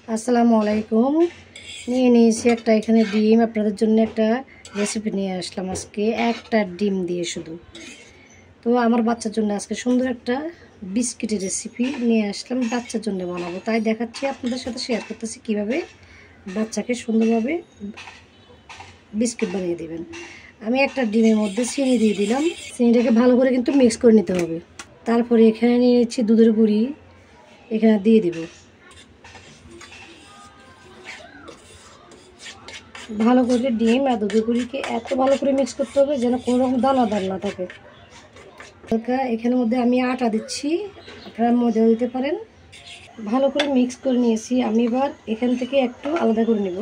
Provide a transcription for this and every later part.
আসসালামু আলাইকুম। নিয়ে নিয়েছি একটা এখানে ডিম। আপনাদের জন্য একটা রেসিপি নিয়ে আসলাম আজকে, একটা ডিম দিয়ে শুধু। তো আমার বাচ্চার জন্য আজকে সুন্দর একটা বিস্কিটের রেসিপি নিয়ে আসলাম, বাচ্চার জন্য বানাবো, তাই দেখাচ্ছি আপনাদের সাথে, শেয়ার করতেছি কীভাবে বাচ্চাকে সুন্দরভাবে বিস্কিট বানিয়ে দেবেন। আমি একটা ডিমের মধ্যে চিনি দিয়ে দিলাম। চিনিটাকে ভালো করে কিন্তু মিক্স করে নিতে হবে। তারপরে এখানে নিয়ে নিচ্ছি দুধের গুঁড়ি, এখানে দিয়ে দিব। ভালো করে ডিম আর দুধের গুঁড়িকে এত ভালো করে মিক্স করতে হবে যেন কোনো রকম দানাদার না থাকে। হালকা এখানের মধ্যে আমি আটা দিচ্ছি, আপনারা ময়দাও দিতে পারেন। ভালো করে মিক্স করে নিয়েছি। আমি এবার এখান থেকে একটু আলাদা করে নেব।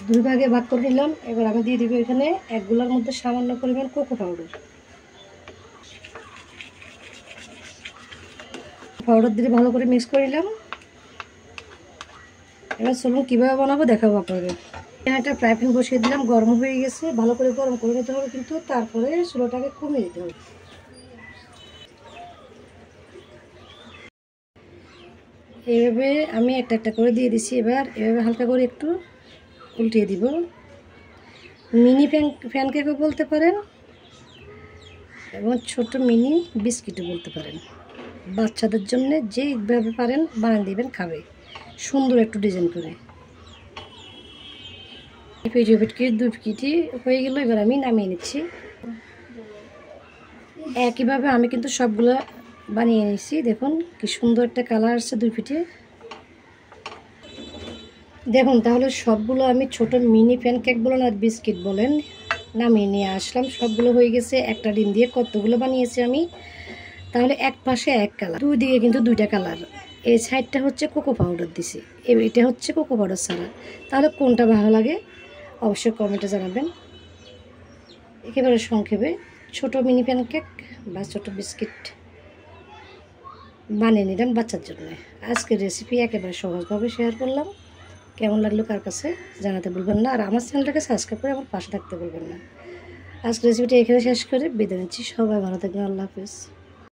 দুই ভাগে ভাগ করে নিলাম। এবার আমি দিয়ে দিব এখানে এক গোলার মধ্যে সামান্য পরিমাণ কোকো পাউডার দিয়ে ভালো করে মিক্স করে নিলাম। এবার চলুন কীভাবে বানাবো দেখাবো আপনাদের। এখানে একটা ফ্রাই প্যান বসিয়ে দিলাম, গরম হয়ে গেছে। ভালো করে গরম করে নিতে হবে, কিন্তু তারপরে চুলাটাকে কমিয়ে দিতে হবে। এইভাবে আমি একটা একটা করে দিয়ে দিচ্ছি। এবার এভাবে হালকা করে একটু উল্টিয়ে দিব। মিনি প্যানকেকও বলতে পারেন এবং ছোট মিনি বিস্কিটও বলতে পারেন। বাচ্চাদের জন্য যেভাবে পারেন বানিয়ে দেবেন, খাবে সুন্দর একটু ডিজাইন করে। দুই প্যাকেটই হয়ে গেল। এবার আমি নামিয়ে নিচ্ছি। একইভাবে আমি কিন্তু সবগুলো বানিয়ে নিচ্ছি। দেখুন কি সুন্দর একটা কালার আসছে দুই পিঠে। দেখুন তাহলে সবগুলো আমি ছোট মিনি প্যানকেক বলেন আর বিস্কিট বলেন নামিয়ে নিয়ে আসলাম। সবগুলো হয়ে গেছে। একটা ডিম দিয়ে কতগুলো বানিয়েছি আমি। তাহলে এক পাশে এক কালার, দুই দিকে কিন্তু দুইটা কালার। এই সাইডটা হচ্ছে কোকো পাউডার দিছি, এটা হচ্ছে কোকো পাউডার ছাড়া। তাহলে কোনটা ভালো লাগে অবশ্যই কমেন্টে জানাবেন। একেবারে সংক্ষেপে ছোট মিনি প্যানকেক বা ছোট বিস্কিট বানিয়ে নিলাম বাচ্চার জন্য। আজকের রেসিপি একেবারে সহজভাবে শেয়ার করলাম। কেমন লাগলো কার কাছে জানাতে বলবেন না, আর আমার চ্যানেলটাকে সাবস্ক্রাইব করে আমার পাশে থাকতে বলবেন না। আজকের রেসিপিটা এখানে শেষ করে বিদায় নিচ্ছি। সবাই ভালো থাকবেন। আল্লাহ হাফিজ।